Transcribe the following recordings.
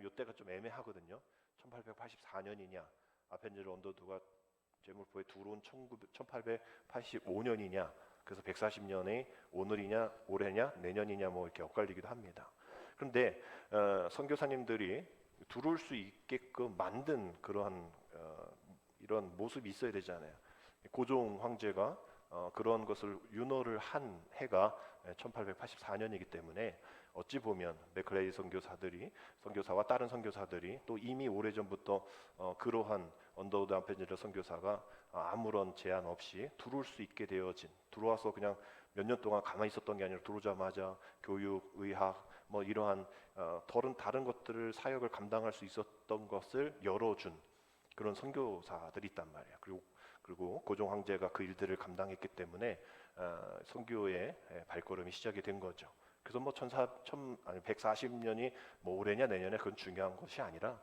이때가 좀 애매하거든요. 1884년이냐, 아펜젤 언더두가 제물포에 들어온 1885년이냐, 그래서 140년의 오늘이냐, 올해냐, 내년이냐 뭐 이렇게 엇갈리기도 합니다. 그런데 선교사님들이 들어올 수 있게끔 만든 그러한 이런 모습이 있어야 되잖아요. 고종 황제가 그런 것을 윤허를 한 해가 1884년이기 때문에 어찌 보면 맥클레이 선교사와 다른 선교사들이 또 이미 오래전부터 그러한 언더우드 아펜젤러 선교사가 아무런 제한 없이 들어올 수 있게 되어진, 들어와서 그냥 몇 년 동안 가만히 있었던 게 아니라 들어오자마자 교육, 의학 뭐 이러한 다른 것들을 사역을 감당할 수 있었던 것을 열어준 그런 선교사들이 있단 말이에요. 그리고 고종 황제가 그 일들을 감당했기 때문에 선교의 발걸음이 시작이 된 거죠. 그래서 뭐 140년이 뭐 올해냐 내년에 그건 중요한 것이 아니라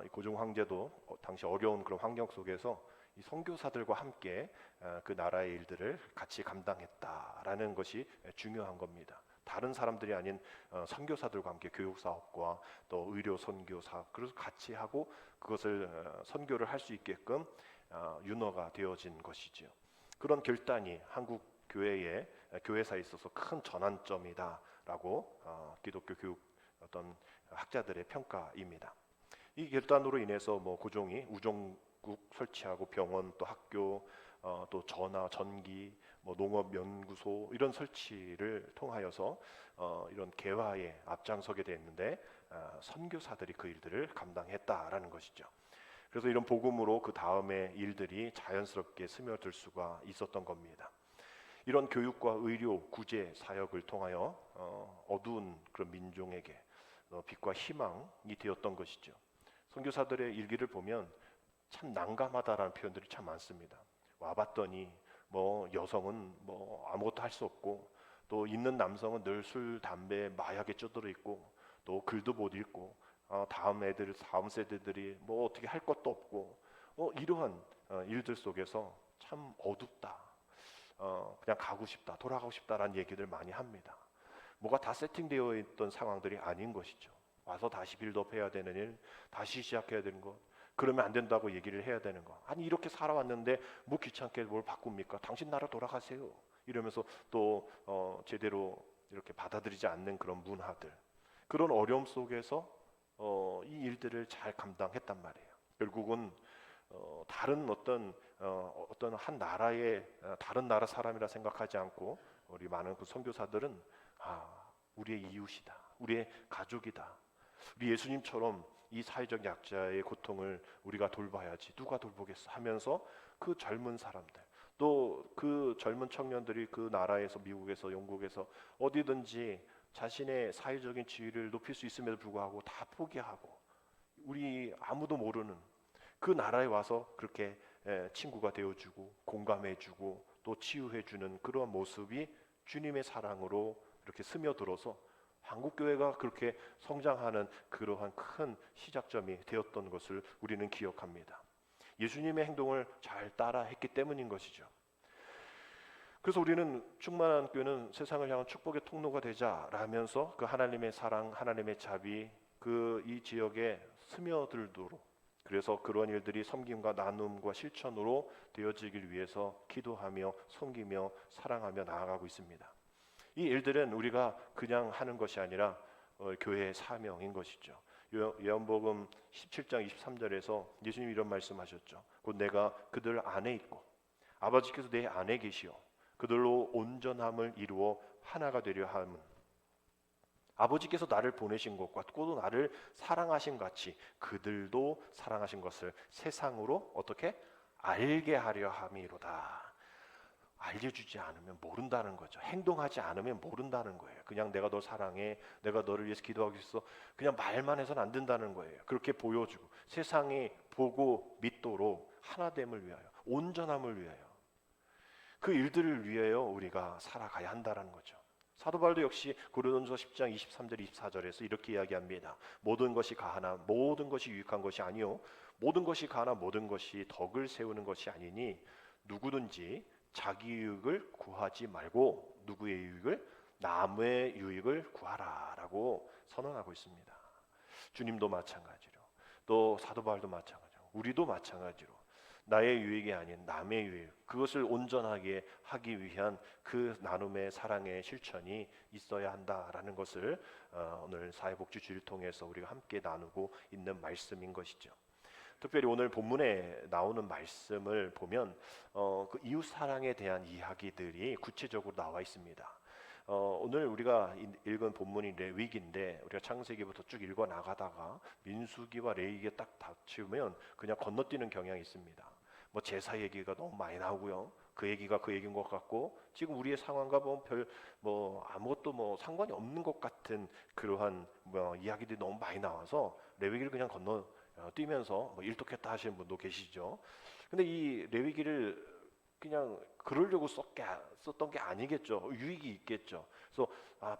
이 고종 황제도 당시 어려운 그런 환경 속에서 이 선교사들과 함께 그 나라의 일들을 같이 감당했다라는 것이 중요한 겁니다. 다른 사람들이 아닌 선교사들과 함께 교육 사업과 또 의료 선교 사업, 그래서 같이 하고 그것을 선교를 할 수 있게끔 윤허가 되어진 것이지요. 그런 결단이 한국 교회의 교회사에 있어서 큰 전환점이다라고 기독교 교육 어떤 학자들의 평가입니다. 이 결단으로 인해서 뭐 고종이 우정국 설치하고 병원 또 학교 또 전화 전기 뭐 농업 연구소 이런 설치를 통하여서 이런 개화에 앞장서게 됐는데 선교사들이 그 일들을 감당했다라는 것이죠. 그래서 이런 복음으로 그 다음에 일들이 자연스럽게 스며들 수가 있었던 겁니다. 이런 교육과 의료, 구제 사역을 통하여 어두운 그런 민족에게 빛과 희망이 되었던 것이죠. 선교사들의 일기를 보면 참 난감하다라는 표현들이 참 많습니다. 와봤더니 뭐 여성은 뭐 아무것도 할 수 없고 또 있는 남성은 늘 술, 담배, 마약에 쩌들어 있고 또 글도 못 읽고 다음 세대들이 뭐 어떻게 할 것도 없고 이러한 일들 속에서 참 어둡다. 그냥 가고 싶다, 돌아가고 싶다라는 얘기들 많이 합니다. 뭐가 다 세팅되어 있던 상황들이 아닌 것이죠. 와서 다시 빌드업 해야 되는 일, 다시 시작해야 되는 것, 그러면 안 된다고 얘기를 해야 되는 것. 아니 이렇게 살아왔는데 뭐 귀찮게 뭘 바꿉니까? 당신 나라 돌아가세요. 이러면서 또 제대로 이렇게 받아들이지 않는 그런 문화들, 그런 어려움 속에서 이 일들을 잘 감당했단 말이에요. 결국은 다른 어떤 한 나라의 다른 나라 사람이라 생각하지 않고 우리 많은 그 선교사들은 우리의 이웃이다, 우리의 가족이다. 우리 예수님처럼 이 사회적 약자의 고통을 우리가 돌봐야지 누가 돌보겠어 하면서 그 젊은 사람들 또 그 젊은 청년들이 그 나라에서 미국에서 영국에서 어디든지 자신의 사회적인 지위를 높일 수 있음에도 불구하고 다 포기하고 우리 아무도 모르는 그 나라에 와서 그렇게 친구가 되어주고 공감해주고 또 치유해주는 그런 모습이 주님의 사랑으로 이렇게 스며들어서 한국교회가 그렇게 성장하는 그러한 큰 시작점이 되었던 것을 우리는 기억합니다. 예수님의 행동을 잘 따라했기 때문인 것이죠. 그래서 우리는 충만한 교회는 세상을 향한 축복의 통로가 되자라면서 그 하나님의 사랑, 하나님의 자비 이 지역에 스며들도록, 그래서 그런 일들이 섬김과 나눔과 실천으로 되어지길 위해서 기도하며 섬기며 사랑하며 나아가고 있습니다. 이 일들은 우리가 그냥 하는 것이 아니라 교회의 사명인 것이죠. 요한복음 17장 23절에서 예수님이 이런 말씀하셨죠. 곧 내가 그들 안에 있고 아버지께서 내 안에 계시오 그들로 온전함을 이루어 하나가 되려 함은 아버지께서 나를 보내신 것과 또 나를 사랑하신 같이 그들도 사랑하신 것을 세상으로 어떻게 알게 하려 함이로다. 알려주지 않으면 모른다는 거죠. 행동하지 않으면 모른다는 거예요. 그냥 내가 너 사랑해, 내가 너를 위해서 기도하고 있어, 그냥 말만 해서는 안 된다는 거예요. 그렇게 보여주고 세상이 보고 믿도록 하나됨을 위하여, 온전함을 위하여, 그 일들을 위하여 우리가 살아가야 한다는 거죠. 사도 바울도 역시 고린도전서 10장 23절 24절에서 이렇게 이야기합니다. 모든 것이 가하나 모든 것이 유익한 것이 아니요 모든 것이 가하나 모든 것이 덕을 세우는 것이 아니니 누구든지 자기 유익을 구하지 말고 누구의 유익을? 남의 유익을 구하라라고 선언하고 있습니다. 주님도 마찬가지로, 또 사도 바울도 마찬가지로, 우리도 마찬가지로 나의 유익이 아닌 남의 유익, 그것을 온전하게 하기 위한 그 나눔의 사랑의 실천이 있어야 한다라는 것을 오늘 사회복지 주일 통해서 우리가 함께 나누고 있는 말씀인 것이죠. 특별히 오늘 본문에 나오는 말씀을 보면 그 이웃 사랑에 대한 이야기들이 구체적으로 나와 있습니다. 오늘 우리가 읽은 본문이 레위기인데 우리가 창세기부터 쭉 읽어 나가다가 민수기와 레위기에 딱 닥치면 그냥 건너뛰는 경향이 있습니다. 뭐 제사 얘기가 너무 많이 나오고요. 그 얘기가 그 얘기인 것 같고 지금 우리의 상황과 뭐 아무것도 뭐 상관이 없는 것 같은 그러한 뭐 이야기들이 너무 많이 나와서 레위기를 그냥 뛰면서 뭐 일독했다 하시는 분도 계시죠. 근데 이 레위기를 그냥 그러려고 썼던 게 아니겠죠. 유익이 있겠죠. 그래서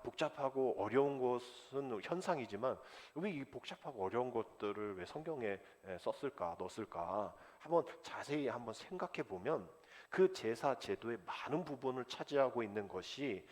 복잡하고 어려운 것은 현상이지만 왜 이 복잡하고 어려운 것들을 왜 성경에 썼을까, 넣었을까 한번 자세히 한번 생각해 보면 그 제사 제도의 많은 부분을 차지하고 있는 것이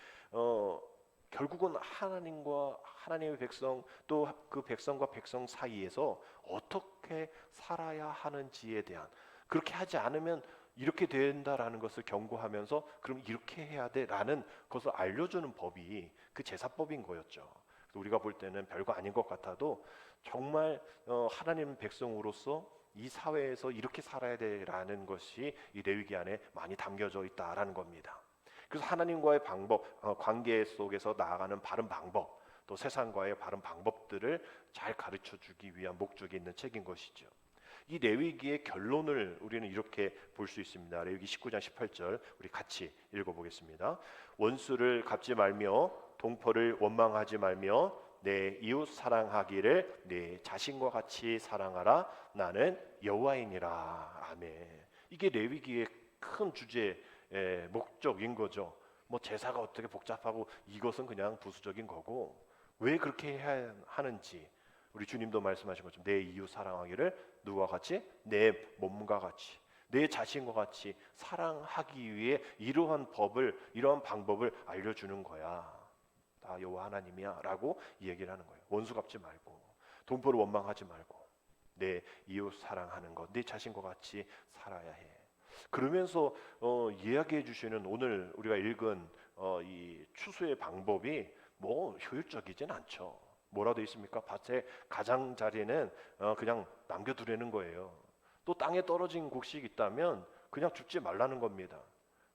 결국은 하나님과 하나님의 백성 또 그 백성과 백성 사이에서 어떻게 살아야 하는지에 대한, 그렇게 하지 않으면 이렇게 된다라는 것을 경고하면서 그럼 이렇게 해야 돼라는 것을 알려주는 법이 그 제사법인 거였죠. 우리가 볼 때는 별거 아닌 것 같아도 정말 하나님 백성으로서 이 사회에서 이렇게 살아야 돼라는 것이 이 레위기 안에 많이 담겨져 있다라는 겁니다. 그래서 하나님과의 관계 속에서 나아가는 바른 방법, 또 세상과의 바른 방법들을 잘 가르쳐 주기 위한 목적이 있는 책인 것이죠. 이 레위기의 결론을 우리는 이렇게 볼 수 있습니다. 레위기 19장 18절 우리 같이 읽어보겠습니다. 원수를 갚지 말며 동포를 원망하지 말며 내 이웃 사랑하기를 내 자신과 같이 사랑하라. 나는 여호와이니라. 아멘. 이게 레위기의 큰 주제 목적인 거죠. 뭐 제사가 어떻게 복잡하고 이것은 그냥 부수적인 거고 왜 그렇게 해야 하는지 우리 주님도 말씀하신 것처럼 내 이웃 사랑하기를 누구와 같이? 내 몸과 같이, 내 자신과 같이 사랑하기 위해 이러한 방법을 알려주는 거야. 다 여호와 하나님이야 라고 얘기를 하는 거예요. 원수 갚지 말고 동포를 원망하지 말고 내 이웃 사랑하는 것, 내 자신과 같이 살아야 해. 그러면서 이야기해 주시는 오늘 우리가 읽은 이 추수의 방법이 뭐 효율적이진 않죠. 뭐라도 있습니까? 밭의 가장자리는 그냥 남겨두려는 거예요. 또 땅에 떨어진 곡식이 있다면 그냥 줍지 말라는 겁니다.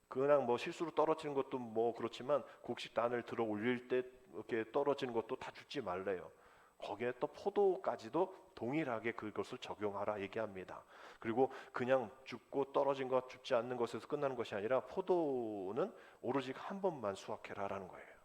그냥 뭐 실수로 떨어지는 것도 뭐 그렇지만 곡식단을 들어 올릴 때 이렇게 떨어지는 것도 다 줍지 말래요. 거기에 또 포도까지도 동일하게 그것을 적용하라 얘기합니다. 그리고 그냥 줍고 떨어진 것 줍지 않는 것에서 끝나는 것이 아니라 포도는 오로지 한 번만 수확해라라는 거예요.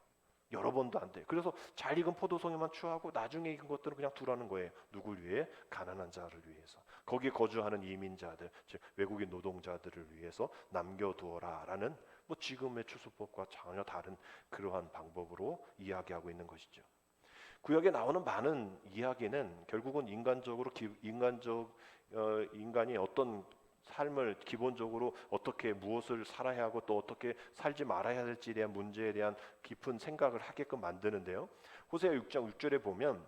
여러 번도 안 돼. 그래서 잘 익은 포도송이만 추하고 나중에 익은 것들은 그냥 두라는 거예요. 누굴 위해? 가난한 자를 위해서. 거기에 거주하는 이민자들, 즉 외국인 노동자들을 위해서 남겨두어라라는 뭐 지금의 추수법과 전혀 다른 그러한 방법으로 이야기하고 있는 것이죠. 구약에 나오는 많은 이야기는 결국은 인간이 어떤 삶을 기본적으로 어떻게 무엇을 살아야 하고 또 어떻게 살지 말아야 될지에 대한 문제에 대한 깊은 생각을 하게끔 만드는데요. 호세아 6장 6절에 보면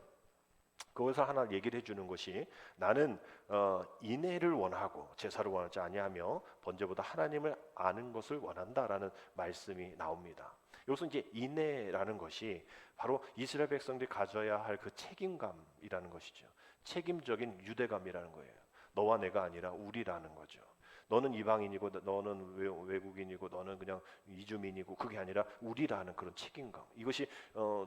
거기서 하나 얘기를 해주는 것이 나는 인애를 원하고 제사를 원하지 아니하며 번제보다 하나님을 아는 것을 원한다라는 말씀이 나옵니다. 여기서 이제 인애라는 것이 바로 이스라엘 백성들이 가져야 할 그 책임감이라는 것이죠. 책임적인 유대감이라는 거예요. 너와 내가 아니라 우리라는 거죠. 너는 이방인이고 너는 외국인이고 너는 그냥 이주민이고 그게 아니라 우리라는 그런 책임감. 이것이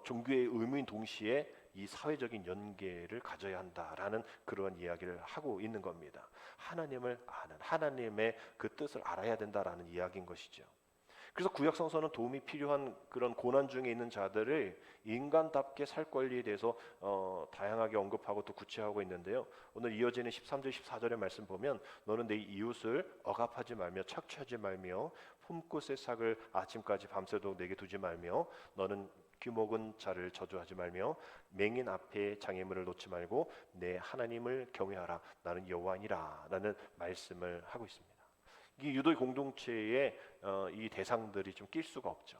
종교의 의무인 동시에 이 사회적인 연계를 가져야 한다라는 그런 이야기를 하고 있는 겁니다. 하나님을 아는 하나님의 그 뜻을 알아야 된다라는 이야기인 것이죠. 그래서 구약 성서는 도움이 필요한 그런 고난 중에 있는 자들을 인간답게 살 권리에 대해서 다양하게 언급하고 또 구체하고 있는데요. 오늘 이어지는 13절 14절의 말씀 보면 너는 내 이웃을 억압하지 말며 착취하지 말며 품꽃의 삭을 아침까지 밤새도록 내게 두지 말며 너는 귀먹은 자를 저주하지 말며 맹인 앞에 장애물을 놓지 말고 내 하나님을 경외하라. 나는 여호와니라 라는 말씀을 하고 있습니다. 이 유대 공동체에 이 대상들이 좀 낄 수가 없죠.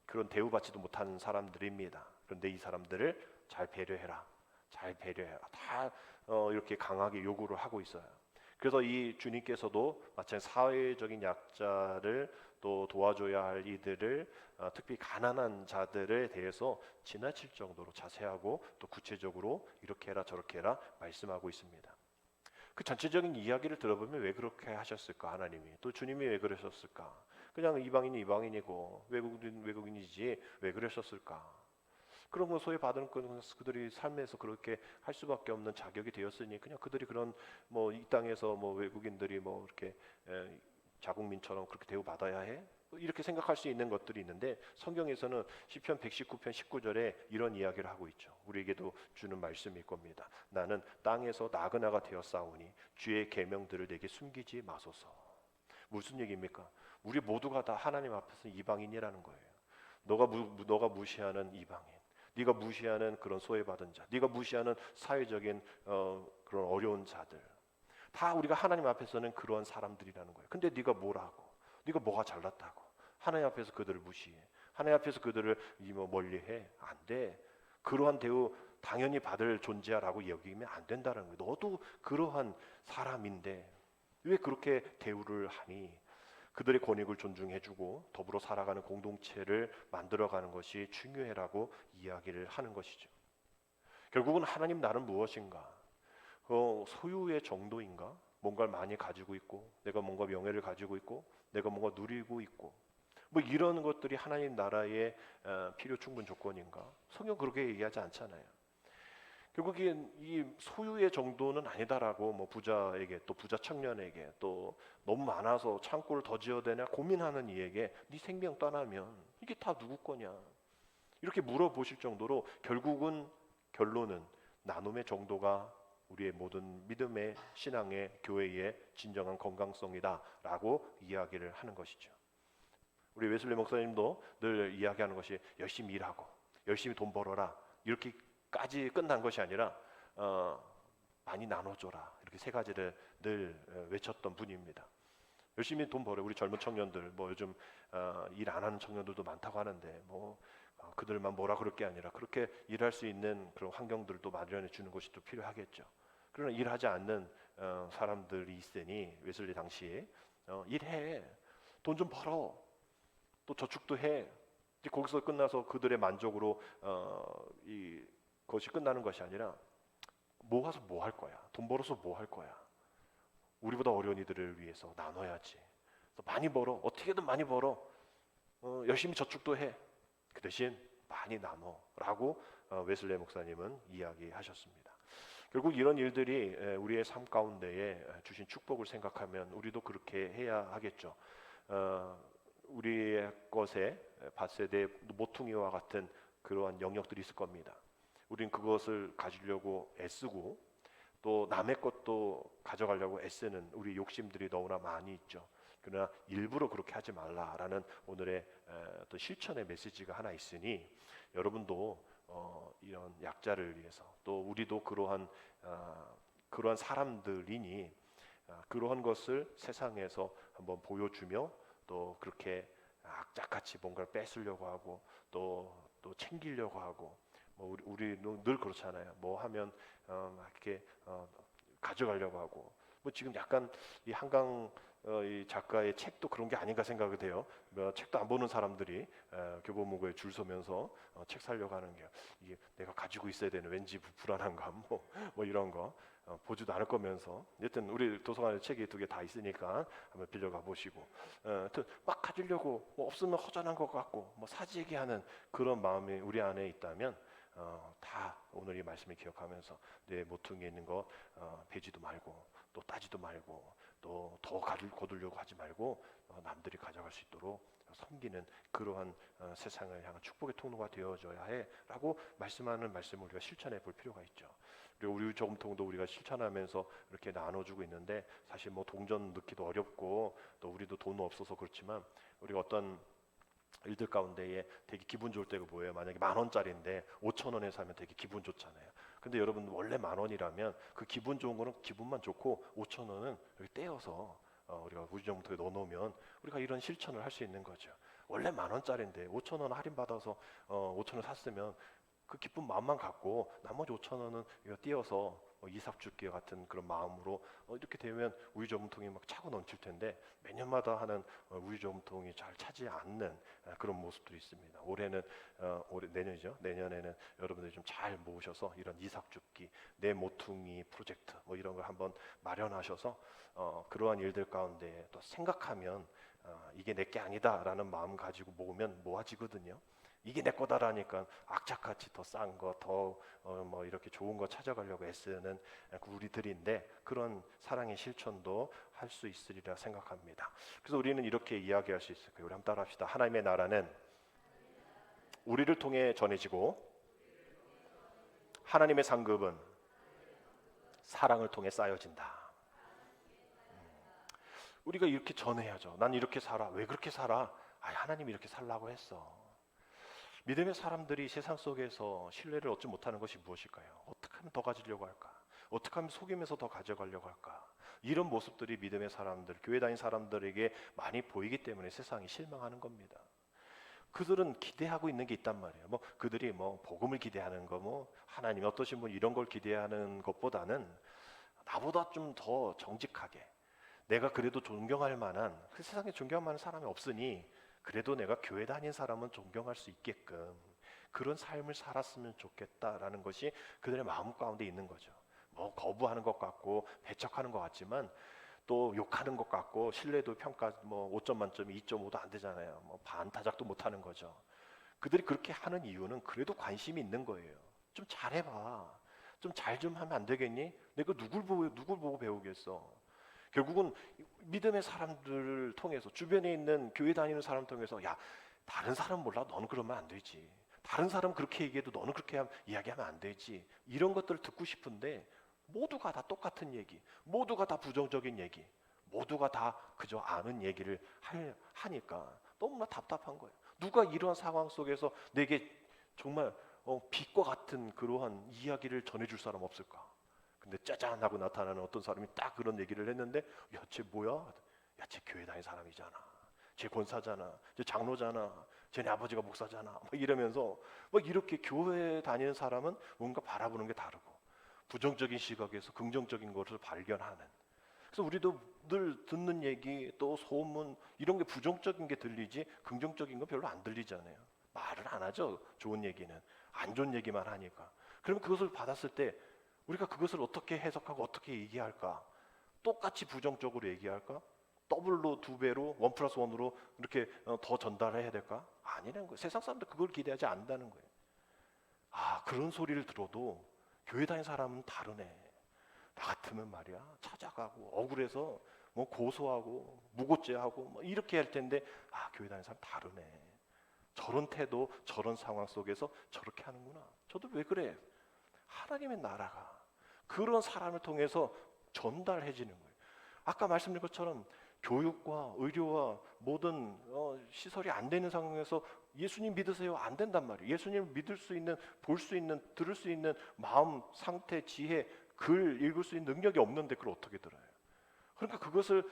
그런 대우받지도 못한 사람들입니다. 그런데 이 사람들을 잘 배려해라. 잘 배려해라. 다 이렇게 강하게 요구를 하고 있어요. 그래서 이 주님께서도 마찬가지 사회적인 약자를 또 도와줘야 할 이들을 특히 가난한 자들에 대해서 지나칠 정도로 자세하고 또 구체적으로 이렇게 해라 저렇게 해라 말씀하고 있습니다. 그 전체적인 이야기를 들어보면 왜 그렇게 하셨을까 하나님이 또 주님이 왜 그러셨을까? 그냥 이방인이 이방인이고 외국인 외국인이지 왜 그러셨을까? 그런 거 소외받은 그들이 삶에서 그렇게 할 수밖에 없는 자격이 되었으니 그냥 그들이 그런 뭐 이 땅에서 뭐 외국인들이 뭐 이렇게 자국민처럼 그렇게 대우받아야 해? 이렇게 생각할 수 있는 것들이 있는데 성경에서는 시편 119편 19절에 이런 이야기를 하고 있죠. 우리에게도 주는 말씀일 겁니다. 나는 땅에서 나그네가 되었사오니 주의 계명들을 내게 숨기지 마소서. 무슨 얘기입니까? 우리 모두가 다 하나님 앞에서 이방인이라는 거예요. 너가 무시하는 이방인, 네가 무시하는 그런 소외받은 자, 네가 무시하는 사회적인 그런 어려운 자들, 다 우리가 하나님 앞에서는 그러한 사람들이라는 거예요. 근데 네가 뭐라고? 네가 뭐가 잘났다고? 하나님 앞에서 그들을 무시해. 하나님 앞에서 그들을 멀리해. 안 돼. 그러한 대우 당연히 받을 존재라고 여기면 안 된다는 거예요. 너도 그러한 사람인데 왜 그렇게 대우를 하니? 그들의 권익을 존중해주고 더불어 살아가는 공동체를 만들어가는 것이 중요해라고 이야기를 하는 것이죠. 결국은 하나님 나는 무엇인가? 소유의 정도인가? 뭔가를 많이 가지고 있고 내가 뭔가 명예를 가지고 있고 내가 뭔가 누리고 있고 뭐 이런 것들이 하나님 나라의 필요 충분 조건인가? 성경 그렇게 얘기하지 않잖아요. 결국엔 이 소유의 정도는 아니다라고 뭐 부자에게 또 부자 청년에게 또 너무 많아서 창고를 더 지어야 되나 고민하는 이에게 네 생명 떠나면 이게 다 누구 거냐 이렇게 물어보실 정도로 결론은 나눔의 정도가 우리의 모든 믿음의 신앙의 교회의 진정한 건강성이다라고 이야기를 하는 것이죠. 우리 웨슬리 목사님도 늘 이야기하는 것이 열심히 일하고 열심히 돈 벌어라 이렇게까지 끝난 것이 아니라 많이 나눠줘라 이렇게 세 가지를 늘 외쳤던 분입니다. 열심히 돈 벌어 우리 젊은 청년들 뭐 요즘 일 안 하는 청년들도 많다고 하는데 뭐 그들만 뭐라 그럴 게 아니라 그렇게 일할 수 있는 그런 환경들도 마련해 주는 것이 또 필요하겠죠. 그러나 일하지 않는 사람들이 있으니 웨슬리 당시에 일해 돈 좀 벌어 또 저축도 해 거기서 끝나서 그들의 만족으로 그것이 끝나는 것이 아니라 모아서 뭐 할 거야 돈 벌어서 뭐 할 거야 우리보다 어려운 이들을 위해서 나눠야지 많이 벌어 어떻게든 많이 벌어 열심히 저축도 해 그 대신 많이 나눠라고 웨슬리 목사님은 이야기하셨습니다. 결국 이런 일들이 우리의 삶 가운데에 주신 축복을 생각하면 우리도 그렇게 해야 하겠죠. 우리의 것에 밧세대 모퉁이와 같은 그러한 영역들이 있을 겁니다. 우린 그것을 가지려고 애쓰고 또 남의 것도 가져가려고 애쓰는 우리 욕심들이 너무나 많이 있죠. 그러나 일부러 그렇게 하지 말라라는 오늘의 어떤 실천의 메시지가 하나 있으니 여러분도 이런 약자를 위해서 또 우리도 그러한 사람들이니 그러한 것을 세상에서 한번 보여주며 또 그렇게 악착같이 뭔가를 뺏으려고 하고 또 챙기려고 하고 뭐 우리는 늘 그렇잖아요. 뭐 하면 이렇게 가져가려고 하고 뭐 지금 약간 이 한강 이 작가의 책도 그런 게 아닌가 생각이 돼요. 책도 안 보는 사람들이 교보문고에 줄 서면서 책 사려고 하는 게 이게 내가 가지고 있어야 되는 왠지 불안한감 뭐 이런 거 보지도 않을 거면서 여튼 우리 도서관에 책이 2개 다 있으니까 한번 빌려가 보시고 막 가지려고 뭐 없으면 허전한 것 같고 뭐 사재기하는 그런 마음이 우리 안에 있다면 다 오늘 이 말씀을 기억하면서 내 모퉁이에 있는 거 베지도 말고 또 따지도 말고 또 더 거두려고 하지 말고 남들이 가져갈 수 있도록 섬기는 그러한 세상을 향한 축복의 통로가 되어줘야 해라고 말씀하는 말씀을 우리가 실천해 볼 필요가 있죠. 그리고 우리 저금통도 우리가 실천하면서 이렇게 나눠주고 있는데 사실 뭐 동전 넣기도 어렵고 또 우리도 돈 없어서 그렇지만 우리가 어떤 일들 가운데에 되게 기분 좋을 때가 뭐예요? 만약에 10,000원짜리인데 5,000원에 사면 되게 기분 좋잖아요. 근데 여러분 원래 10,000원이라면 그 기분 좋은 거는 기분만 좋고 5,000원은 여기 떼어서 우리가 우주정통에 넣어놓으면 우리가 이런 실천을 할 수 있는 거죠. 원래 10,000원짜리인데 5,000원 할인받아서 5,000원 샀으면 그 기쁜 마음만 갖고 나머지 5천 원은 띄어서 이삭 줄게 같은 그런 마음으로 이렇게 되면 우유 저금통이 막 차고 넘칠 텐데 매년마다 하는 우유 저금통이 잘 차지 않는 그런 모습들이 있습니다. 올해는 올해 내년이죠. 내년에는 여러분들이 좀 잘 모으셔서 이런 이삭 줍기, 내 모퉁이 프로젝트 이런 걸 한번 마련하셔서 그러한 일들 가운데 또 생각하면 이게 내 게 아니다라는 마음 가지고 모으면 모아지거든요. 이게 내 거다라니까 악착같이 더 싼 거, 더 이렇게 좋은 거 찾아가려고 애쓰는 우리들인데 그런 사랑의 실천도 할 수 있으리라 생각합니다. 그래서 우리는 이렇게 이야기할 수 있을 거예요. 우리 한번 따라합시다. 하나님의 나라는 우리를 통해 전해지고 하나님의 상급은 사랑을 통해 쌓여진다. 우리가 이렇게 전해야죠. 난 이렇게 살아. 왜 그렇게 살아? 하나님이 이렇게 살라고 했어. 믿음의 사람들이 세상 속에서 신뢰를 얻지 못하는 것이 무엇일까요? 어떻게 하면 더 가지려고 할까? 어떻게 하면 속임에서 더 가져가려고 할까? 이런 모습들이 믿음의 사람들, 교회 다닌 사람들에게 많이 보이기 때문에 세상이 실망하는 겁니다. 그들은 기대하고 있는 게 있단 말이에요. 그들이 복음을 기대하는 거, 하나님이 어떠신 분 이런 걸 기대하는 것보다는 나보다 좀 더 정직하게, 내가 그래도 존경할 만한, 그 세상에 존경할 만한 사람이 없으니 그래도 내가 교회 다닌 사람은 존경할 수 있게끔 그런 삶을 살았으면 좋겠다라는 것이 그들의 마음 가운데 있는 거죠. 거부하는 것 같고 배척하는 것 같지만 또 욕하는 것 같고 신뢰도 평가 5점 만점이 2.5도 안 되잖아요. 반타작도 못하는 거죠. 그들이 그렇게 하는 이유는 그래도 관심이 있는 거예요. 좀 잘해봐. 좀 잘 좀 하면 안 되겠니? 내가 누굴 보고 배우겠어? 결국은 믿음의 사람들을 통해서 주변에 있는 교회 다니는 사람 통해서 다른 사람 몰라 너는 그러면 안 되지. 다른 사람 그렇게 얘기해도 너는 그렇게 이야기하면 안 되지. 이런 것들을 듣고 싶은데 모두가 다 똑같은 얘기, 모두가 다 부정적인 얘기, 모두가 다 그저 아는 얘기를 하니까 너무나 답답한 거예요. 누가 이러한 상황 속에서 내게 정말 빛과 같은 그러한 이야기를 전해줄 사람 없을까? 근데 짜잔 하고 나타나는 어떤 사람이 딱 그런 얘기를 했는데 쟤 뭐야? 쟤 교회 다닌 사람이잖아. 쟤 권사잖아. 쟤 장로잖아. 쟤네 아버지가 목사잖아. 이러면서 이렇게 교회 다니는 사람은 뭔가 바라보는 게 다르고 부정적인 시각에서 긍정적인 것을 발견하는. 그래서 우리도 늘 듣는 얘기 또 소문 이런 게 부정적인 게 들리지 긍정적인 건 별로 안 들리잖아요. 말을 안 하죠. 좋은 얘기는. 안 좋은 얘기만 하니까. 그러면 그것을 받았을 때 우리가 그것을 어떻게 해석하고 어떻게 얘기할까? 똑같이 부정적으로 얘기할까? 더블로 2배로 1+1으로 이렇게 더 전달해야 될까? 아니라는 거예요. 세상 사람들 그걸 기대하지 않는다는 거예요. 그런 소리를 들어도 교회 다니는 사람은 다르네. 나 같으면 말이야 찾아가고 억울해서 고소하고 무고죄하고 이렇게 할 텐데 교회 다니는 사람 다르네. 저런 태도 저런 상황 속에서 저렇게 하는구나. 저도 왜 그래? 하나님의 나라가 그런 사람을 통해서 전달해지는 거예요. 아까 말씀드린 것처럼 교육과 의료와 모든 시설이 안 되는 상황에서 예수님 믿으세요 안 된단 말이에요. 예수님을 믿을 수 있는, 볼 수 있는, 들을 수 있는 마음, 상태, 지혜, 글 읽을 수 있는 능력이 없는데 그걸 어떻게 들어요? 그러니까 그것을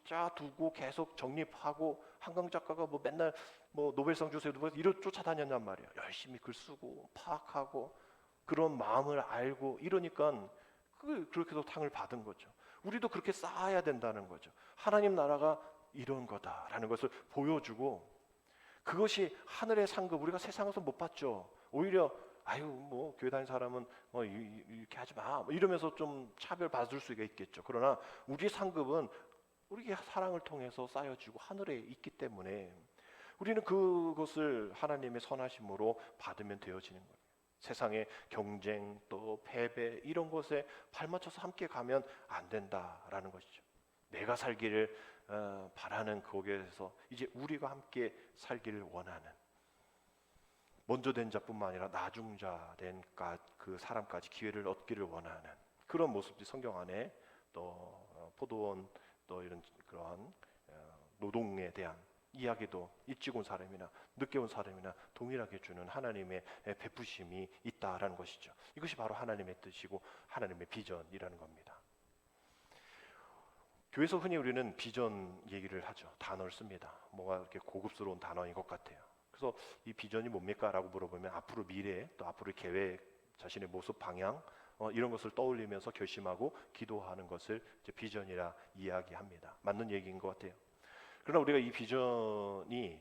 짜두고 계속 정립하고 한강 작가가 맨날 노벨상 주세요 이런 쫓아다녔단 말이에요. 열심히 글 쓰고 파악하고 그런 마음을 알고 이러니까 그렇게 해서 상을 받은 거죠. 우리도 그렇게 쌓아야 된다는 거죠. 하나님 나라가 이런 거다라는 것을 보여주고 그것이 하늘의 상급 우리가 세상에서 못 받죠. 오히려 교회 다니는 사람은 이렇게 하지 마 이러면서 좀 차별 받을 수가 있겠죠. 그러나 우리의 상급은 우리의 사랑을 통해서 쌓여지고 하늘에 있기 때문에 우리는 그것을 하나님의 선하심으로 받으면 되어지는 거예요. 세상의 경쟁 또 패배 이런 것에 발맞춰서 함께 가면 안 된다라는 것이죠. 내가 살기를 바라는 거기에서 이제 우리가 함께 살기를 원하는 먼저 된 자뿐만 아니라 나중자 된 그 사람까지 기회를 얻기를 원하는 그런 모습들이 성경 안에 또 포도원 또 이런 그러한 노동에 대한 이야기도 일찍 온 사람이나 늦게 온 사람이나 동일하게 주는 하나님의 베푸심이 있다라는 것이죠. 이것이 바로 하나님의 뜻이고 하나님의 비전이라는 겁니다. 교회에서 흔히 우리는 비전 얘기를 하죠. 단어를 씁니다. 뭔가 이렇게 고급스러운 단어인 것 같아요. 그래서 그래서 이 비전이 뭡니까? 라고 물어보면 앞으로 미래, 또 앞으로의 계획, 자신의 모습 방향 이런 것을 떠올리면서 결심하고 기도하는 것을 이제 비전이라 이야기합니다. 맞는 얘기인 것 같아요. 그러나 우리가 이 비전이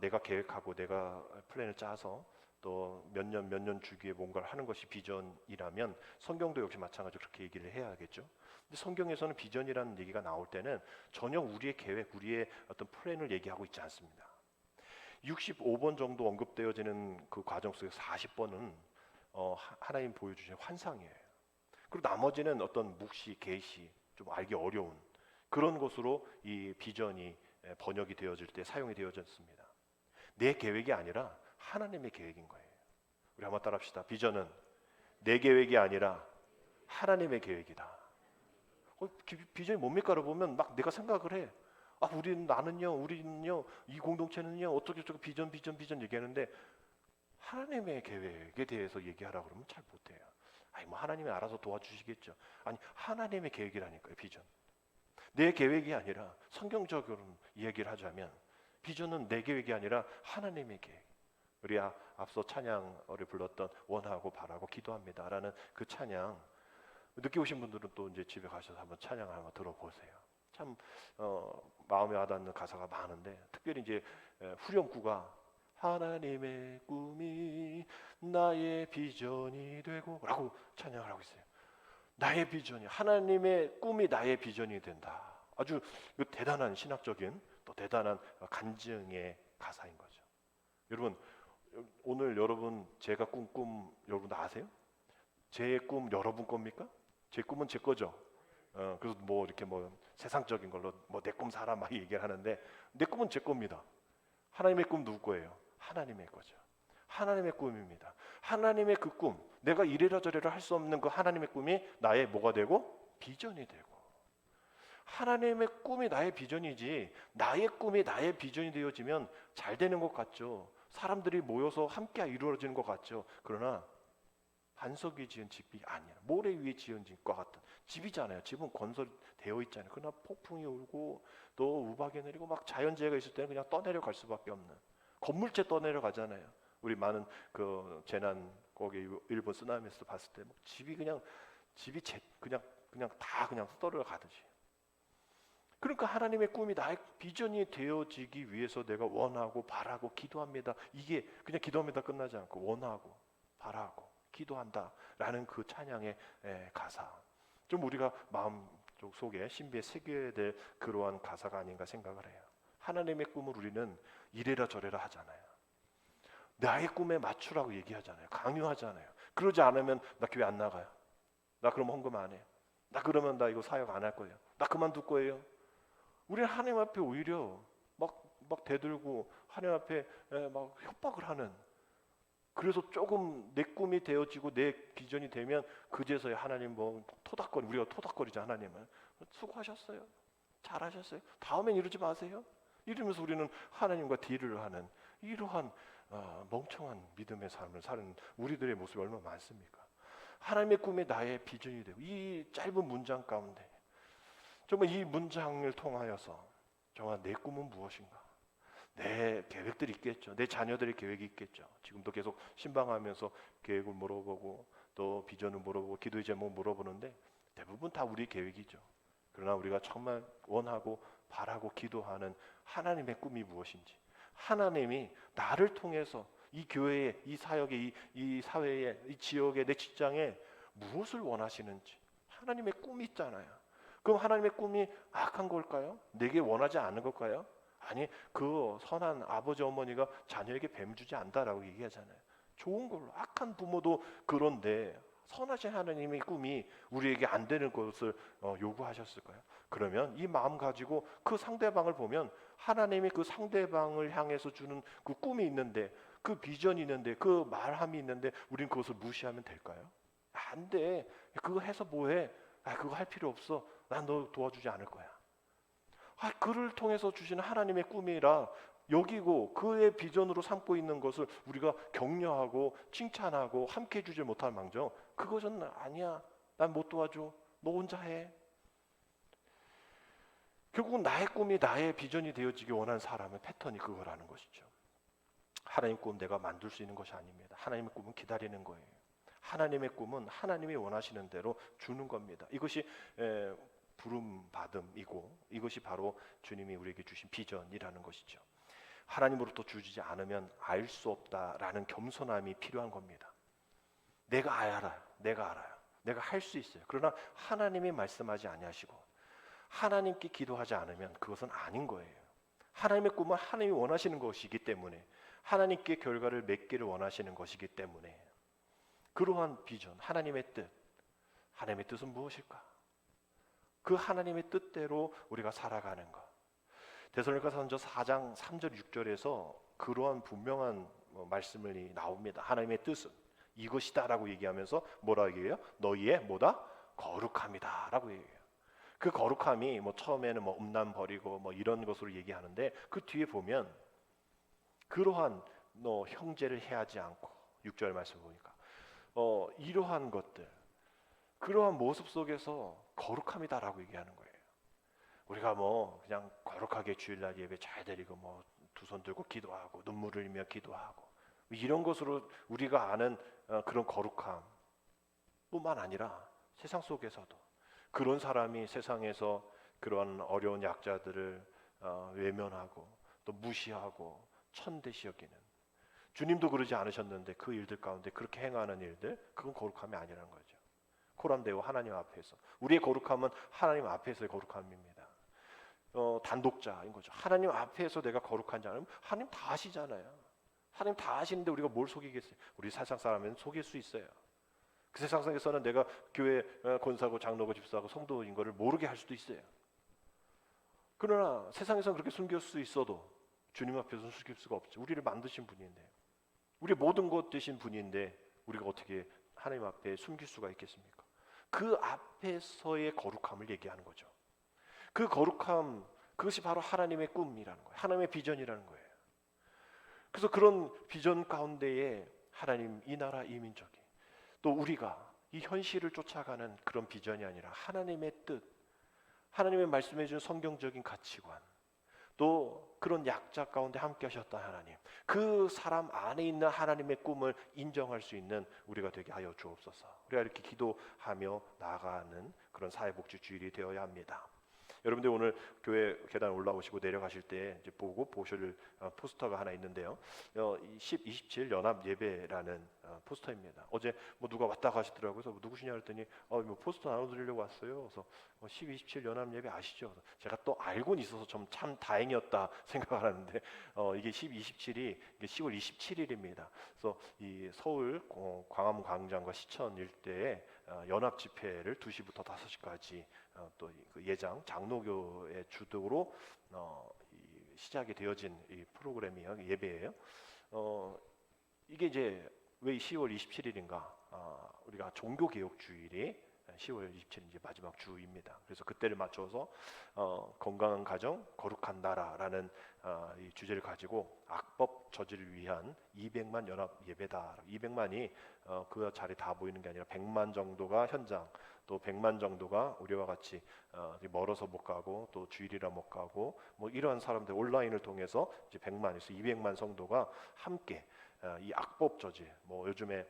내가 계획하고 내가 플랜을 짜서 또 몇 년 주기에 뭔가를 하는 것이 비전이라면 성경도 역시 마찬가지로 그렇게 얘기를 해야겠죠. 근데 성경에서는 비전이라는 얘기가 나올 때는 전혀 우리의 계획, 우리의 어떤 플랜을 얘기하고 있지 않습니다. 65번 정도 언급되어지는 그 과정 속에서 40번은 하나님 보여주신 환상이에요. 그리고 나머지는 어떤 묵시, 계시, 좀 알기 어려운 그런 것으로 이 비전이 번역이 되어질 때 사용이 되어졌습니다. 내 계획이 아니라 하나님의 계획인 거예요. 우리 한번 따라합시다. 비전은 내 계획이 아니라 하나님의 계획이다. 비전이 뭡니까를 보면 막 내가 생각을 해. 우리는요, 이 공동체는요, 어떻게 비전 얘기하는데 하나님의 계획에 대해서 얘기하라 그러면 잘 못해요. 뭐 하나님이 알아서 도와주시겠죠. 아니, 하나님의 계획이라니까요, 비전. 내 계획이 아니라 성경적으로 이야기를 하자면 비전은 내 계획이 아니라 하나님의 계획. 우리 앞서 찬양을 불렀던 원하고 바라고 기도합니다라는 그 찬양 늦게 오신 분들은 또 이제 집에 가셔서 한번 찬양을 한번 들어보세요. 참 마음에 와닿는 가사가 많은데 특별히 이제 후렴구가 하나님의 꿈이 나의 비전이 되고 라고 찬양을 하고 있어요. 나의 비전이 하나님의 꿈이 나의 비전이 된다. 아주 대단한 신학적인 또 대단한 간증의 가사인 거죠. 여러분 오늘 여러분 제가 꿈 여러분 아세요? 제 꿈 여러분 겁니까? 제 꿈은 제 거죠. 그래서 뭐 이렇게 뭐 세상적인 걸로 뭐 내 꿈 살아 막 얘기를 하는데 내 꿈은 제 겁니다. 하나님의 꿈 누구 거예요? 하나님의 거죠. 하나님의 꿈입니다. 하나님의 그 꿈, 내가 이래라 저래라 할 수 없는 그 하나님의 꿈이 나의 뭐가 되고 비전이 되고 하나님의 꿈이 나의 비전이지 나의 꿈이 나의 비전이 되어지면 잘 되는 것 같죠. 사람들이 모여서 함께 이루어지는 것 같죠. 그러나 반석 위에 지은 집이 아니야. 모래 위에 지은 집과 같은 집이잖아요. 집은 건설되어 있잖아요. 그러나 폭풍이 울고 또 우박이 내리고 막 자연재해가 있을 때는 그냥 떠내려갈 수밖에 없는 건물째 떠내려가잖아요. 우리 많은 그 재난 거기 일본 쓰나미에서 봤을 때 집이 그냥 그냥 다 그냥 떠내려가듯이. 그러니까 하나님의 꿈이 나의 비전이 되어지기 위해서 내가 원하고 바라고 기도합니다. 이게 그냥 기도합니다 끝나지 않고 원하고 바라고 기도한다라는 그 찬양의 가사. 좀 우리가 마음쪽 속에 신비에 새겨야 될 그러한 가사가 아닌가 생각을 해요. 하나님의 꿈을 우리는 이래라 저래라 하잖아요. 나의 꿈에 맞추라고 얘기하잖아요. 강요하잖아요. 그러지 않으면 나 교회 안 나가요. 나 그럼 헌금 안 해요. 나 그러면 나 이거 사역 안 할 거예요. 나 그만둘 거예요. 우리는 하나님 앞에 오히려 막 대들고 하나님 앞에 막 협박을 하는. 그래서 조금 내 꿈이 되어지고 내 비전이 되면 그제서야 하나님 토닥거리 우리가 토닥거리자 하나님은 수고하셨어요. 잘하셨어요. 다음엔 이러지 마세요. 이러면서 우리는 하나님과 딜을 하는 이러한 멍청한 믿음의 삶을 사는 우리들의 모습이 얼마나 많습니까? 하나님의 꿈이 나의 비전이 되고 이 짧은 문장 가운데 정말 이 문장을 통하여서 정말 내 꿈은 무엇인가? 내 계획들이 있겠죠. 내 자녀들의 계획이 있겠죠. 지금도 계속 신방하면서 계획을 물어보고 또 비전을 물어보고 기도의 제목 물어보는데 대부분 다 우리 계획이죠. 그러나 우리가 정말 원하고 바라고 기도하는 하나님의 꿈이 무엇인지 하나님이 나를 통해서 이 교회에 이 사역에 이 사회에 이 지역에 내 직장에 무엇을 원하시는지 하나님의 꿈이 있잖아요. 그럼 하나님의 꿈이 악한 걸까요? 내게 원하지 않는 걸까요? 아니 그 선한 아버지 어머니가 자녀에게 뱀 주지 않다라고 얘기하잖아요. 좋은 걸로 악한 부모도 그런데 선하신 하나님의 꿈이 우리에게 안 되는 것을 요구하셨을까요? 그러면 이 마음 가지고 그 상대방을 보면 하나님이 그 상대방을 향해서 주는 그 꿈이 있는데 그 비전이 있는데 그 말함이 있는데 우린 그것을 무시하면 될까요? 안 돼. 그거 해서 뭐해? 그거 할 필요 없어. 난 너 도와주지 않을 거야. 그를 통해서 주시는 하나님의 꿈이라 여기고 그의 비전으로 삼고 있는 것을 우리가 격려하고 칭찬하고 함께 해주지 못할 망정 그것은 아니야. 난 못 도와줘. 너 혼자 해. 결국은 나의 꿈이 나의 비전이 되어지기 원하는 사람의 패턴이 그거라는 것이죠. 하나님 꿈 내가 만들 수 있는 것이 아닙니다. 하나님의 꿈은 기다리는 거예요. 하나님의 꿈은 하나님이 원하시는 대로 주는 겁니다. 이것이 부름 받음이고 이것이 바로 주님이 우리에게 주신 비전이라는 것이죠. 하나님으로부터 주지 않으면 알 수 없다라는 겸손함이 필요한 겁니다. 내가 알아요. 내가 할 수 있어요. 그러나 하나님이 말씀하지 아니하시고 하나님께 기도하지 않으면 그것은 아닌 거예요. 하나님의 꿈은 하나님이 원하시는 것이기 때문에, 하나님께 결과를 맺기를 원하시는 것이기 때문에, 그러한 비전, 하나님의 뜻은 무엇일까? 그 하나님의 뜻대로 우리가 살아가는 것. 데살로니가전서 4장 3절 6절에서 그러한 분명한 말씀이 나옵니다. 하나님의 뜻은 이것이다라고 얘기하면서 뭐라 얘기해요? 너희의 뭐다? 거룩함이다라고 얘기해요. 그 거룩함이 처음에는 음란 버리고 이런 것으로 얘기하는데, 그 뒤에 보면 그러한 너 형제를 해하지 않고, 6절 말씀 보니까 이러한 것들, 그러한 모습 속에서 거룩함이다라고 얘기하는 거예요. 우리가 그냥 거룩하게 주일날 예배 잘 드리고 두 손 들고 기도하고 눈물을 흘리며 기도하고 이런 것으로 우리가 아는 그런 거룩함 뿐만 아니라, 세상 속에서도 그런 사람이 세상에서 그런 어려운 약자들을 외면하고 또 무시하고 천대시 여기는, 주님도 그러지 않으셨는데 그 일들 가운데 그렇게 행하는 일들, 그건 거룩함이 아니라는 거죠. 코람데오 하나님 앞에서, 우리의 거룩함은 하나님 앞에서의 거룩함입니다. 단독자인 거죠. 하나님 앞에서 내가 거룩한지 않으면 하나님 다 아시잖아요. 하나님 다 아시는데 우리가 뭘 속이겠어요? 우리 세상 사람은 속일 수 있어요. 그 세상 속에서는 내가 교회 권사고 장로고 집사고 성도인 거를 모르게 할 수도 있어요. 그러나 세상에서는 그렇게 숨길 수 있어도 주님 앞에서는 숨길 수가 없죠. 우리를 만드신 분인데, 우리 모든 것 되신 분인데 우리가 어떻게 하나님 앞에 숨길 수가 있겠습니까? 그 앞에서의 거룩함을 얘기하는 거죠. 그 거룩함, 그것이 바로 하나님의 꿈이라는 거예요. 하나님의 비전이라는 거예요. 그래서 그런 비전 가운데에 하나님, 이 나라, 이 민족이, 또 우리가 이 현실을 쫓아가는 그런 비전이 아니라 하나님의 뜻, 하나님의 말씀해 준 성경적인 가치관, 또 그런 약자 가운데 함께 하셨던 하나님, 그 사람 안에 있는 하나님의 꿈을 인정할 수 있는 우리가 되게 하여 주옵소서. 우리가 이렇게 기도하며 나아가는 그런 사회복지 주일이 되어야 합니다. 여러분들 오늘 교회 계단 올라오시고 내려가실 때 이제 보실 포스터가 하나 있는데요. 27 연합 예배라는 포스터입니다. 어제 누가 왔다 가시더라고요. 그래서 누구시냐 그랬더니 포스터 나눠드리려고 왔어요. 그래서 27 연합 예배 아시죠? 제가 또 알고는 있어서 좀 참 다행이었다 생각하는데 이게 27이 10월 27일입니다. 그래서 이 서울 광화문 광장과 시청 일대에 연합 집회를 2시부터 5시까지 또 그 예장 장로교의 주도로 시작이 되어진 이 프로그램이에요. 예배예요. 이게 이제 왜 10월 27일인가? 우리가 종교개혁주일이 10월 27일 이제 마지막 주입니다. 그래서 그때를 맞춰서 건강한 가정, 거룩한 나라라는 이 주제를 가지고 악법 저지를 위한 200만 연합 예배다. 200만이 그 자리 다 모이는 게 아니라 100만 정도가 현장, 또 100만 정도가 우리와 같이 멀어서 못 가고 또 주일이라 못 가고 이러한 사람들 온라인을 통해서 이제 100만에서 200만 성도가 함께 이 악법 저지, 요즘에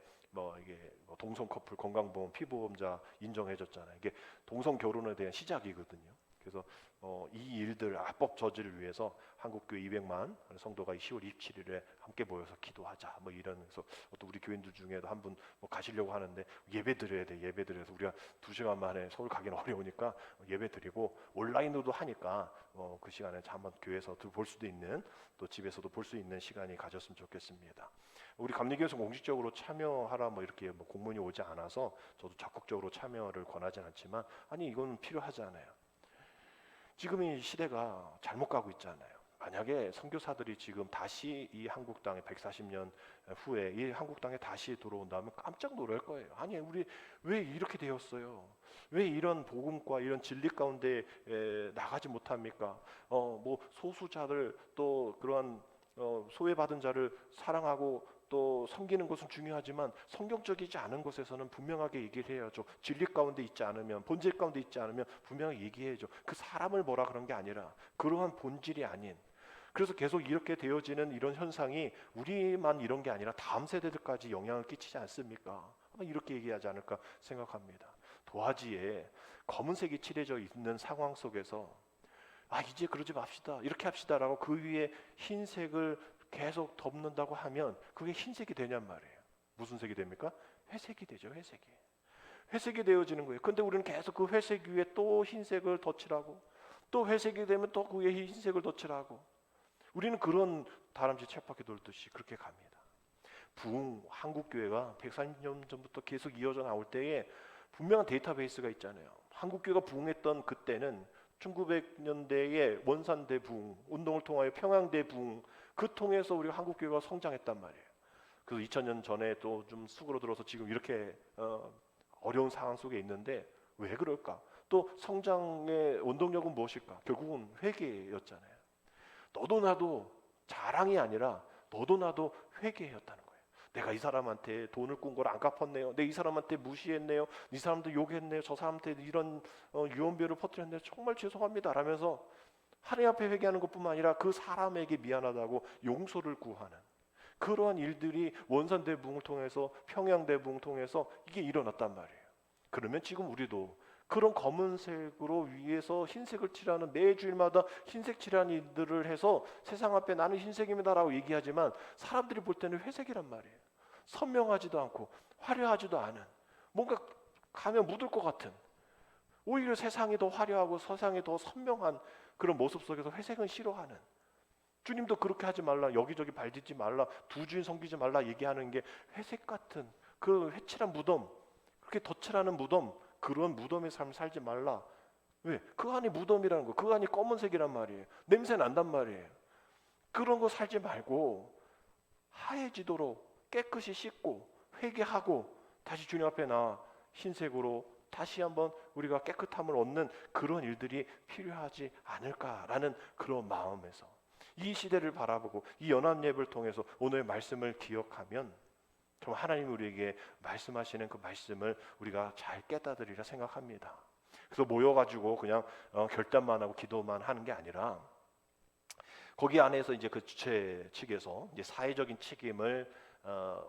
이게 동성 커플 건강보험 피보험자 인정해줬잖아요. 이게 동성 결혼에 대한 시작이거든요. 그래서 이 일들 악법 저지를 위해서 한국교회 200만 성도가 10월 27일에 함께 모여서 기도하자 이런. 그래서 또 우리 교인들 중에도 한 분 가시려고 하는데 예배 드려야 돼. 예배 드려서 우리가 2시간 만에 서울 가기는 어려우니까 예배 드리고 온라인으로도 하니까 그 시간에 한번 교회에서 볼 수도 있는, 또 집에서도 볼 수 있는 시간이 가졌으면 좋겠습니다. 우리 감리교에서 공식적으로 참여하라 이렇게 공문이 오지 않아서 저도 적극적으로 참여를 권하진 않지만, 아니 이건 필요하잖아요. 지금 이 시대가 잘못 가고 있잖아요. 만약에 선교사들이 지금 다시 이 한국 땅에 140년 후에 이 한국 땅에 다시 들어온다면 깜짝 놀랄 거예요. 아니 우리 왜 이렇게 되었어요? 왜 이런 복음과 이런 진리 가운데 나가지 못합니까? 소수자들, 또 그러한 소외받은 자를 사랑하고 또 섬기는 것은 중요하지만 성경적이지 않은 것에서는 분명하게 얘기를 해야죠. 진리 가운데 있지 않으면, 본질 가운데 있지 않으면 분명하게 얘기해야죠. 그 사람을 뭐라 그런 게 아니라 그러한 본질이 아닌 그래서 계속 이렇게 되어지는 이런 현상이 우리만 이런 게 아니라 다음 세대들까지 영향을 끼치지 않습니까? 아마 이렇게 얘기하지 않을까 생각합니다. 도화지에 검은색이 칠해져 있는 상황 속에서 이제 그러지 맙시다, 이렇게 합시다라고 그 위에 흰색을 계속 덮는다고 하면 그게 흰색이 되냔 말이에요. 무슨 색이 됩니까? 회색이 되죠. 회색이 되어지는 거예요. 근데 우리는 계속 그 회색 위에 또 흰색을 덧칠하고, 또 회색이 되면 또 그 위에 흰색을 덧칠하고, 우리는 그런 다람쥐 쳇바퀴 돌듯이 그렇게 갑니다. 부흥 한국교회가 140년 전부터 계속 이어져 나올 때에 분명한 데이터베이스가 있잖아요. 한국교회가 부흥했던 그때는 1900년대에 원산대 부흥 운동을 통하여 평양대 부흥, 그 통해서 우리가 한국교회가 성장했단 말이에요. 그래서 2000년 전에 또 좀 수그러들어서 지금 이렇게 어려운 상황 속에 있는데 왜 그럴까? 또 성장의 원동력은 무엇일까? 결국은 회개였잖아요. 너도 나도 자랑이 아니라 너도 나도 회개였다는 거예요. 내가 이 사람한테 돈을 꾼 걸 안 갚았네요. 내 이 사람한테 무시했네요. 이 사람도 욕했네요. 저 사람한테 이런 유언비어를 퍼뜨렸네요. 정말 죄송합니다 라면서 하나님 앞에 회개하는 것뿐만 아니라 그 사람에게 미안하다고 용서를 구하는 그러한 일들이 원산대 부흥을 통해서 평양대 부흥을 통해서 이게 일어났단 말이에요. 그러면 지금 우리도 그런 검은색으로 위에서 흰색을 칠하는, 매주일마다 흰색 칠하는 일들을 해서 세상 앞에 나는 흰색입니다라고 얘기하지만 사람들이 볼 때는 회색이란 말이에요. 선명하지도 않고 화려하지도 않은, 뭔가 가면 묻을 것 같은, 오히려 세상이 더 화려하고 세상이 더 선명한 그런 모습 속에서 회색은 싫어하는, 주님도 그렇게 하지 말라, 여기저기 발딛지 말라, 두 주인 섬기지 말라 얘기하는 게 회색 같은 그 회칠한 무덤, 그렇게 덧칠하는 무덤, 그런 무덤의 삶을 살지 말라. 왜? 그 안이 무덤이라는 거, 그 안이 검은색이란 말이에요. 냄새 난단 말이에요. 그런 거 살지 말고 하얘지도록 깨끗이 씻고 회개하고 다시 주님 앞에 나 흰색으로 다시 한번 우리가 깨끗함을 얻는 그런 일들이 필요하지 않을까라는 그런 마음에서 이 시대를 바라보고 이 연합 예배를 통해서 오늘 말씀을 기억하면 정말 하나님이 우리에게 말씀하시는 그 말씀을 우리가 잘 깨닫으리라 생각합니다. 그래서 모여가지고 그냥 결단만 하고 기도만 하는 게 아니라 거기 안에서 이제 그 주최 측에서 이제 사회적인 책임을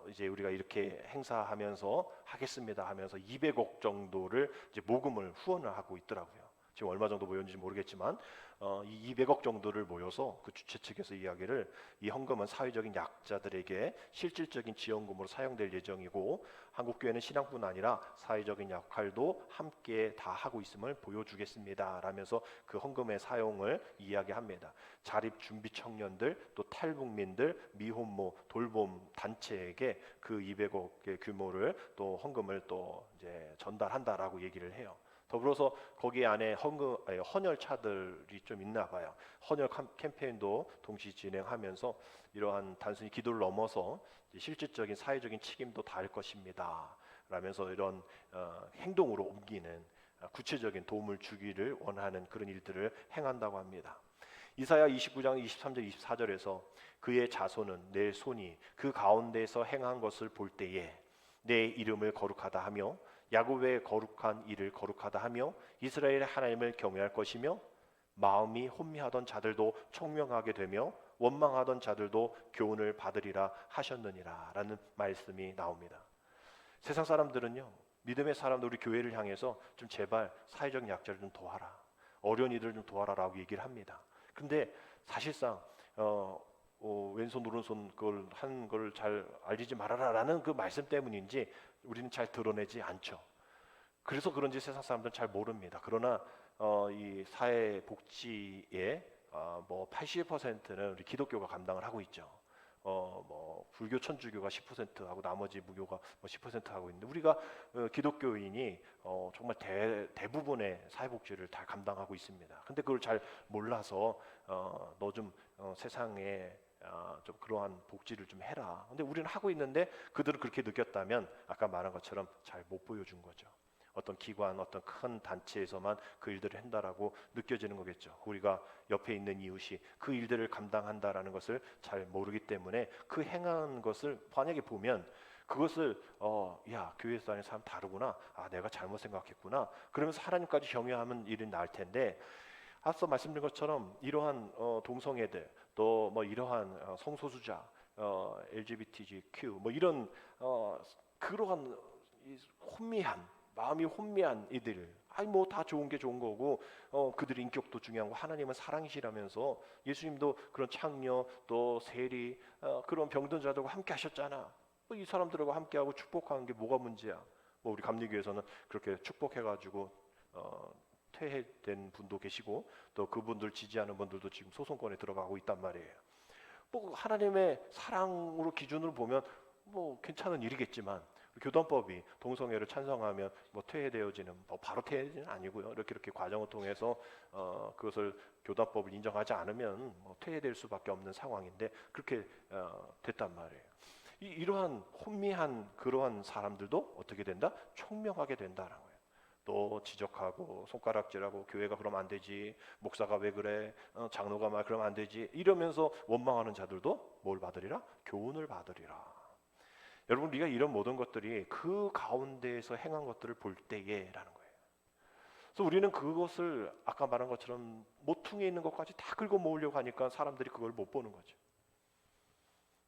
이제 우리가 이렇게 행사하면서 하겠습니다 하면서 200억 정도를 이제 모금을 후원을 하고 있더라고요. 지금 얼마 정도 모였는지 모르겠지만 이 200억 정도를 모여서 그 주최 측에서 이야기를, 이 헌금은 사회적인 약자들에게 실질적인 지원금으로 사용될 예정이고 한국교회는 신앙뿐 아니라 사회적인 역할도 함께 다 하고 있음을 보여주겠습니다 라면서 그 헌금의 사용을 이야기합니다. 자립 준비 청년들, 또 탈북민들, 미혼모 돌봄 단체에게 그 200억의 규모를 또 헌금을 또 이제 전달한다라고 얘기를 해요. 더불어서 거기 안에 헌혈차들이 좀 있나 봐요. 헌혈 캠페인도 동시 진행하면서 이러한 단순히 기도를 넘어서 실질적인 사회적인 책임도 다할 것입니다 라면서 이런 행동으로 옮기는 구체적인 도움을 주기를 원하는 그런 일들을 행한다고 합니다. 이사야 29장 23절 24절에서 그의 자손은 내 손이 그 가운데에서 행한 것을 볼 때에 내 이름을 거룩하다 하며 야곱의 거룩한 일을 거룩하다 하며 이스라엘의 하나님을 경외할 것이며 마음이 혼미하던 자들도 총명하게 되며 원망하던 자들도 교훈을 받으리라 하셨느니라 라는 말씀이 나옵니다. 세상 사람들은요, 믿음의 사람들, 우리 교회를 향해서 좀 제발 사회적 약자를 좀 도와라, 어려운 이들을 좀 도와라 라고 얘기를 합니다. 근데 사실상 왼손 오른손 그걸 한 걸 잘 알리지 말아라 라는 그 말씀 때문인지 우리는 잘 드러내지 않죠. 그래서 그런지 세상 사람들은 잘 모릅니다. 그러나 이 사회복지의 뭐 80%는 우리 기독교가 감당을 하고 있죠. 뭐 불교 천주교가 10%하고 나머지 무교가 뭐 10% 하고 있는데 우리가 기독교인이 정말 대부분의 사회복지를 다 감당하고 있습니다. 근데 그걸 잘 몰라서 너 좀 세상에 좀 그러한 복지를 좀 해라. 근데 우리는 하고 있는데 그들은 그렇게 느꼈다면 아까 말한 것처럼 잘 못 보여준 거죠. 어떤 기관, 어떤 큰 단체에서만 그 일들을 한다라고 느껴지는 거겠죠. 우리가 옆에 있는 이웃이 그 일들을 감당한다라는 것을 잘 모르기 때문에 그 행한 것을 만약에 보면 그것을 야, 교회에서 다니는 사람 다르구나, 내가 잘못 생각했구나, 그러면서 하나님까지 경외하면 일이 나을 텐데 앞서 말씀드린 것처럼 이러한 동성애들 또 뭐 이러한 성소수자 LGBTQ 뭐 이런 그러한 이 혼미한 마음이 혼미한 이들 아니 뭐 다 좋은 게 좋은 거고 그들의 인격도 중요한 거 하나님은 사랑이시라면서 예수님도 그런 창녀 또 세리 그런 병든 자들과 함께 하셨잖아. 이 사람들하고 함께하고 축복하는 게 뭐가 문제야? 뭐 우리 감리교에서는 그렇게 축복해가지고 퇴해된 분도 계시고 또 그분들 지지하는 분들도 지금 소송권에 들어가고 있단 말이에요. 뭐 하나님의 사랑으로 기준으로 보면 뭐 괜찮은 일이겠지만 교단법이 동성애를 찬성하면 뭐 퇴해되어지는 뭐 바로 퇴해는 아니고요. 이렇게 과정을 통해서 그것을 교단법을 인정하지 않으면 뭐 퇴해될 수밖에 없는 상황인데 그렇게 됐단 말이에요. 이러한 혼미한 그러한 사람들도 어떻게 된다? 총명하게 된다라는 거예요. 또 지적하고 손가락질하고 교회가 그러면 안 되지, 목사가 왜 그래, 장로가 말 그러면 안 되지 이러면서 원망하는 자들도 뭘 받으리라? 교훈을 받으리라. 여러분 우리가 이런 모든 것들이 그 가운데에서 행한 것들을 볼 때에라는 거예요. 그래서 우리는 그것을 아까 말한 것처럼 모퉁이에 있는 것까지 다 긁어 모으려고 하니까 사람들이 그걸 못 보는 거죠.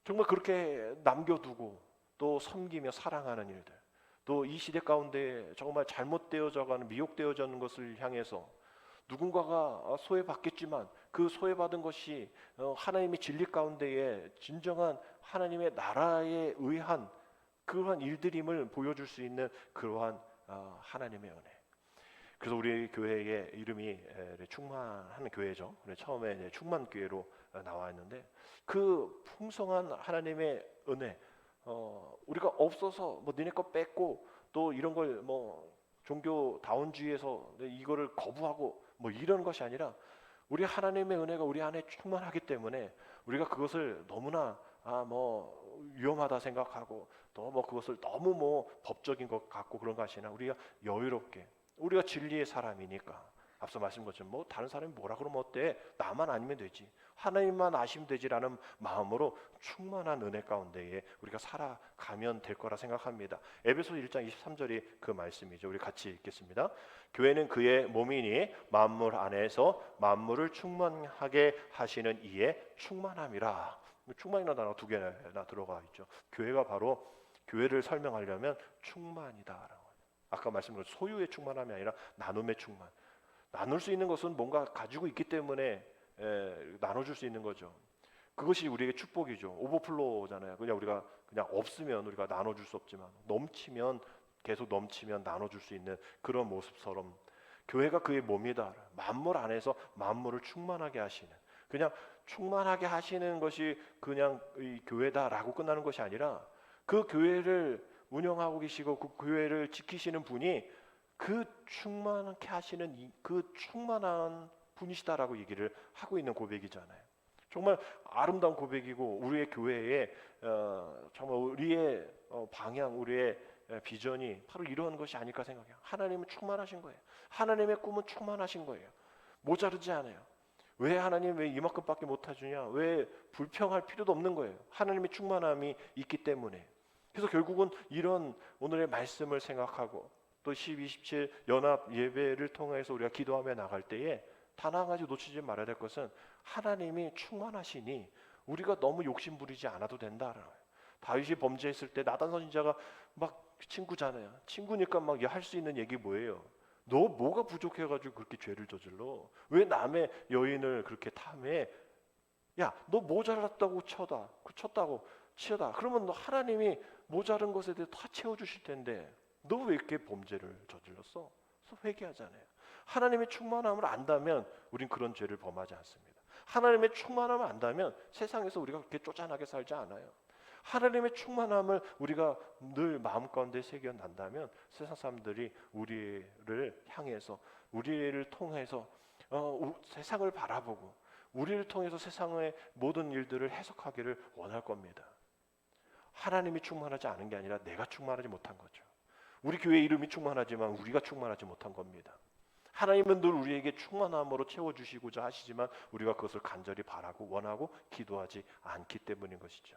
정말 그렇게 남겨두고 또 섬기며 사랑하는 일들 또 이 시대 가운데 정말 잘못되어져가는 미혹되어져는 것을 향해서 누군가가 소외받겠지만 그 소외받은 것이 하나님의 진리 가운데에 진정한 하나님의 나라에 의한 그러한 일들임을 보여줄 수 있는 그러한 하나님의 은혜. 그래서 우리 교회의 이름이 충만한 교회죠. 처음에 충만교회로 나와 있는데 그 풍성한 하나님의 은혜 우리가 없어서 뭐 너네 거 뺏고 또 이런 걸 뭐 종교다운주의에서 이거를 거부하고 뭐 이런 것이 아니라 우리 하나님의 은혜가 우리 안에 충만하기 때문에 우리가 그것을 너무나 뭐 위험하다 생각하고 또 뭐 그것을 너무 뭐 법적인 것 같고 그런 것이 아니라 우리가 여유롭게 우리가 진리의 사람이니까 앞서 말씀드린 것처럼 뭐 다른 사람이 뭐라 그러면 어때? 나만 아니면 되지. 하나님만 아시면 되지라는 마음으로 충만한 은혜 가운데에 우리가 살아가면 될 거라 생각합니다. 에베소 1장 23절이 그 말씀이죠. 우리 같이 읽겠습니다. 교회는 그의 몸이니 만물 안에서 만물을 충만하게 하시는 이의 충만함이라. 충만이라는 단어가 두 개나 들어가 있죠. 교회가 바로 교회를 설명하려면 충만이다라고. 아까 말씀드린 소유의 충만함이 아니라 나눔의 충만. 나눌 수 있는 것은 뭔가 가지고 있기 때문에 나눠줄 수 있는 거죠. 그것이 우리에게 축복이죠. 오버플로우잖아요. 그냥 우리가 그냥 없으면 우리가 나눠줄 수 없지만 넘치면 계속 넘치면 나눠줄 수 있는 그런 모습처럼 교회가 그의 몸이다. 만물 안에서 만물을 충만하게 하시는 그냥 충만하게 하시는 것이 그냥 이 교회다라고 끝나는 것이 아니라 그 교회를 운영하고 계시고 그 교회를 지키시는 분이 그 충만하게 하시는 그 충만한 분이시다라고 얘기를 하고 있는 고백이잖아요. 정말 아름다운 고백이고 우리의 교회에 정말 우리의 방향, 우리의 비전이 바로 이런 것이 아닐까 생각해요. 하나님은 충만하신 거예요. 하나님의 꿈은 충만하신 거예요. 모자르지 않아요. 왜 하나님 왜 이만큼밖에 못 해주냐? 왜 불평할 필요도 없는 거예요. 하나님의 충만함이 있기 때문에. 그래서 결국은 이런 오늘의 말씀을 생각하고 또 12, 17 연합 예배를 통해서 우리가 기도하며 나갈 때에 단 한 가지 놓치지 말아야 될 것은 하나님이 충만하시니 우리가 너무 욕심 부리지 않아도 된다라는 거예요. 다윗이 범죄했을 때 나단 선지자가 막 친구잖아요. 친구니까 막 할 수 있는 얘기 뭐예요? 너 뭐가 부족해가지고 그렇게 죄를 저질러? 왜 남의 여인을 그렇게 탐해? 야, 너 모자랐다고 쳤다고 치다. 그러면 너 하나님이 모자른 것에 대해 다 채워주실 텐데 너 왜 이렇게 범죄를 저질렀어? 그래서 회개하잖아요. 하나님의 충만함을 안다면 우린 그런 죄를 범하지 않습니다. 하나님의 충만함을 안다면 세상에서 우리가 그렇게 쪼잔하게 살지 않아요. 하나님의 충만함을 우리가 늘 마음 가운데 새겨난다면 세상 사람들이 우리를 향해서 우리를 통해서 세상을 바라보고 우리를 통해서 세상의 모든 일들을 해석하기를 원할 겁니다. 하나님이 충만하지 않은 게 아니라 내가 충만하지 못한 거죠. 우리 교회 이름이 충만하지만 우리가 충만하지 못한 겁니다. 하나님은 늘 우리에게 충만함으로 채워주시고자 하시지만 우리가 그것을 간절히 바라고 원하고 기도하지 않기 때문인 것이죠.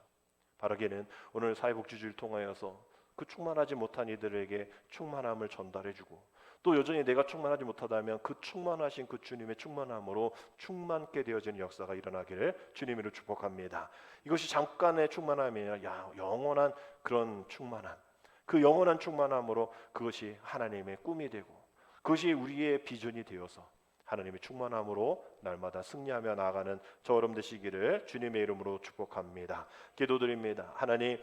바라기는 오늘 사회복지주의를 통하여서 그 충만하지 못한 이들에게 충만함을 전달해주고, 또 여전히 내가 충만하지 못하다면 그 충만하신 그 주님의 충만함으로 충만케 되어지는 역사가 일어나기를 주님으로 축복합니다. 이것이 잠깐의 충만함이 아니라 영원한 그런 충만함, 그 영원한 충만함으로 그것이 하나님의 꿈이 되고 그것이 우리의 비전이 되어서 하나님의 충만함으로 날마다 승리하며 나아가는 저 여러분 되시기를 주님의 이름으로 축복합니다. 기도드립니다. 하나님,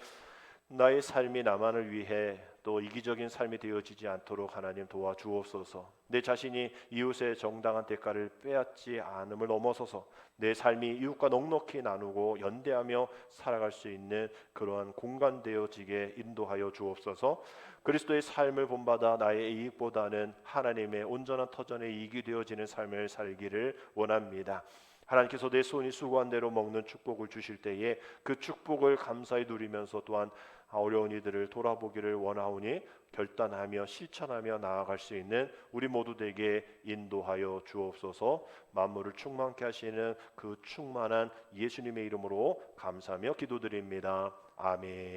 나의 삶이 나만을 위해 또 이기적인 삶이 되어지지 않도록 하나님 도와주옵소서. 내 자신이 이웃의 정당한 대가를 빼앗지 않음을 넘어서서 내 삶이 이웃과 넉넉히 나누고 연대하며 살아갈 수 있는 그러한 공간 되어지게 인도하여 주옵소서. 그리스도의 삶을 본받아 나의 이익보다는 하나님의 온전한 터전의 이익이 되어지는 삶을 살기를 원합니다. 하나님께서 내 손이 수고한 대로 먹는 축복을 주실 때에 그 축복을 감사히 누리면서 또한 어려운 이들을 돌아보기를 원하오니 결단하며 실천하며 나아갈 수 있는 우리 모두 되게 인도하여 주옵소서. 만물을 충만케 하시는 그 충만한 예수님의 이름으로 감사하며 기도드립니다. 아멘.